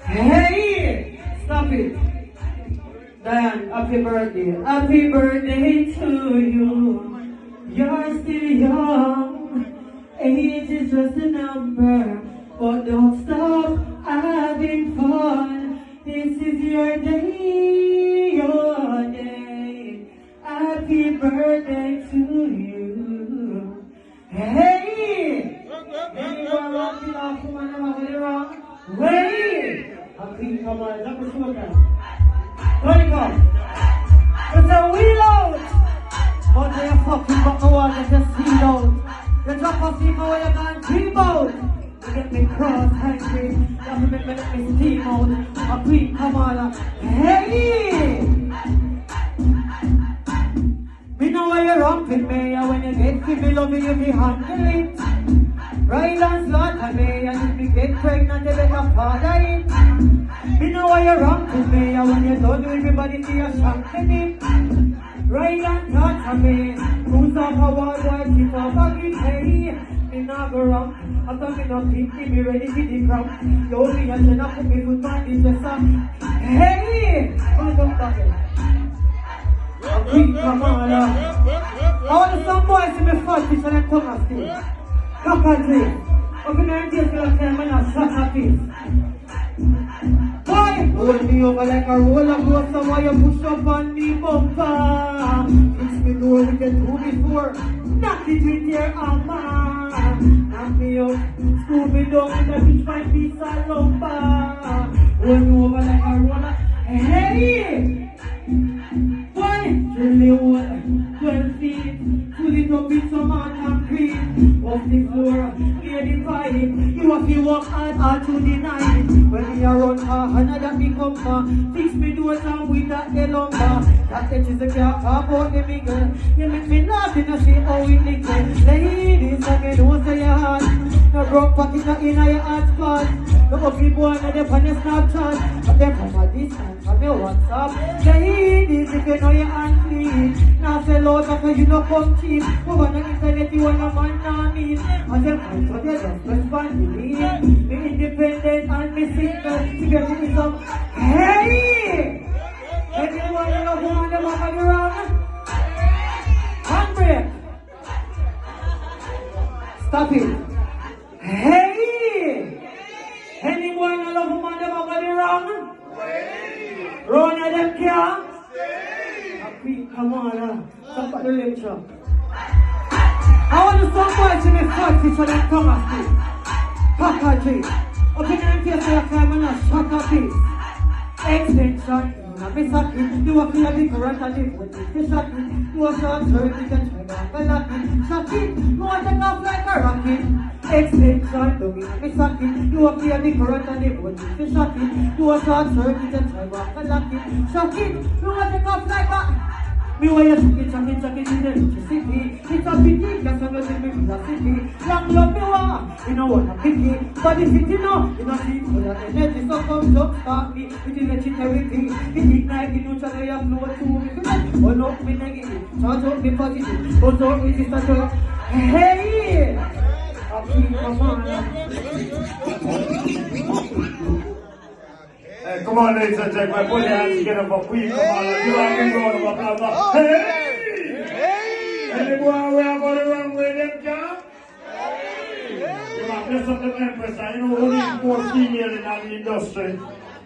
Hey! Stop it. Diane, happy birthday. Happy birthday to you. You're still young. Age is just a number. But don't stop having fun. This is your day, your day. Happy birthday to you. Hey! Anyone rocking off from another wrong? Wait! Happy, come on, let me show them. There you go. It's a wheel out. But they are fucking but the one that just seal out. You drop a steam out, you can't dream out. You get me cross hungry. You have to make me let me steam out. A queen, come on. Hey! Me know why you're romping me. And when you get to me, love me, you be handle it. Right and slaughter me. And if you get pregnant, you better father it. Me know why you're romping me. And when you're done with everybody, see you're shanking it. Right and touch me. Who's up a wall, boy, keep up a good hey. Me not go wrong. I thought me not keep me ready for the crown. You only have to not put me foot on the dresser. Hey! Come on, back here. Come on, I want some boys to be fat fish and a tongue of steel. Come on, please. Open your ears to the time and a shot of peace. Boy, hold me over like a roller coaster while you push up on the bumper. Fix me door with the two before. Knock it with your hammer. Knock me up, screw me down with a fish my piece of lumber. Hold me over like a roller. Hey! Boy, really old, 12 feet. Pull it up with some hard concrete. Off the floor, near the pipe. You have to walk hard to the night. When we are run another become fix me doors and with that the lumber. That is the car about the bigger. You make me laugh in a see how it lick. Ladies, I can know say your heart. No broke pocket not in your heart spot. No ugly boy not there on your Snapchat. But them from a distance from your WhatsApp. Ladies, if you know your hand clean. Now sell out because you don't come cheap. Over on the internet you want a man not mean. And them fight for their just respond to me. Be independent and be single. To get me some. Hey! Anyone you know who want them up on the round? Handbrake. Stop it. Hey! Anyone you know who want them up on the round? Run at them care? Come on, stop at the lecture. I want to stop watching me fight for that Thomas P. Packaging. Open your face so you can and shut up it. Extension. Be sucking, do a clear big run and live with it. Be sucking, do a short turn, you can try back a lucky. Sucking, you want to take off like a rocket. Extension, do me, be sucking, do a clear big run and live with it. Be sucking, do a short turn, you can try back a lucky. Sucking, you want to take off like a... Me why you sucking in the rich city. It's a pity, that's why you see me in the city. Young love me want, you know what I'm picky. But the city no, you know see, for your energy so come jump start me. With the legendary thing, the ignite, the neutral, you flow to me. Oh no, me negative, charge up me positive. Oh so, it is such a... Hey! Come on, ladies and gentlemen, put your hands together for Queen. Come on, you are going to go to applause. Hey! Hey! Anyone where I'm going to run with them, John? You might bless up the Empress. I know we need more female in the industry.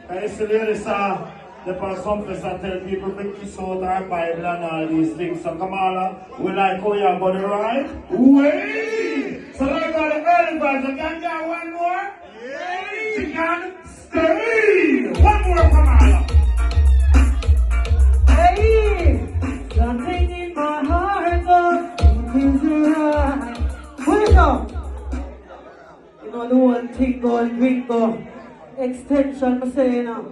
I see ladies they pass something and tell people make this out our Bible and all these things. So come on, we like how you're going to ride. Way! So like all the early guys, you can get one more? Yeah! You can stay! One more, come on! Hey! Something in my heart, oh, it is right. Put it up! You know the one thing going gringo. Extension, I say now.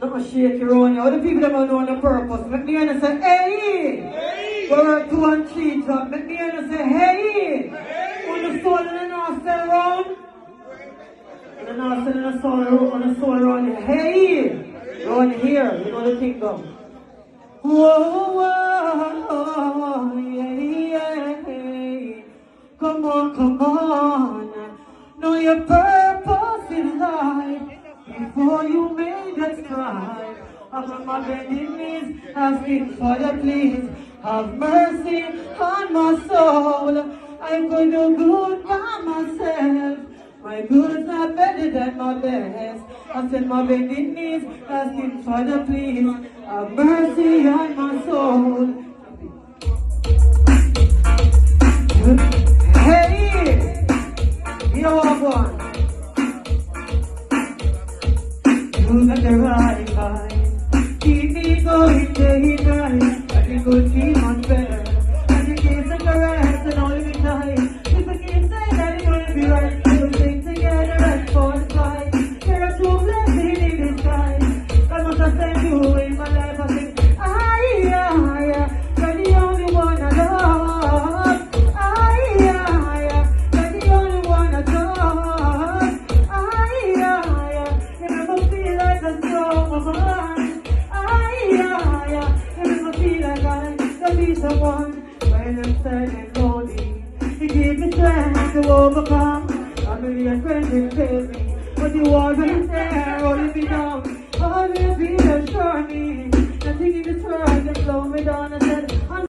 Not shake your own. All the people that don't know the purpose. Make me understand, hey! Hey! We're 2 and 3 drop. Make me understand, hey! Hey! On the soul and the nostril round. On the nostril and the soul, on the soul round here. Hey! Round here. You know the thing go. Whoa, whoa, whoa, yeah. on my bending knees, asking Father, please have mercy on my soul. I could do good by myself. My good's are better than my best. I said my bending knees, asking Father, please have mercy on my soul. Hey, you know what, boy? You got the right mind. Keep me going day and night. I think we'll keep on better. And you kiss and caress and all the time. People keep saying that it's gonna be right. We'll sing together and for the fight. There are two blessings in disguise. I must have sent you in my life. I think, you're the only one I love. You're the only one I trust. You never feel like a strong woman. You never feel like I can be someone when I'm sad and lonely. You give me strength to overcome. Family and friends will fail me, but you always there, holding me down. Always be there, sure me. Nothing in this world can slow me down. I said,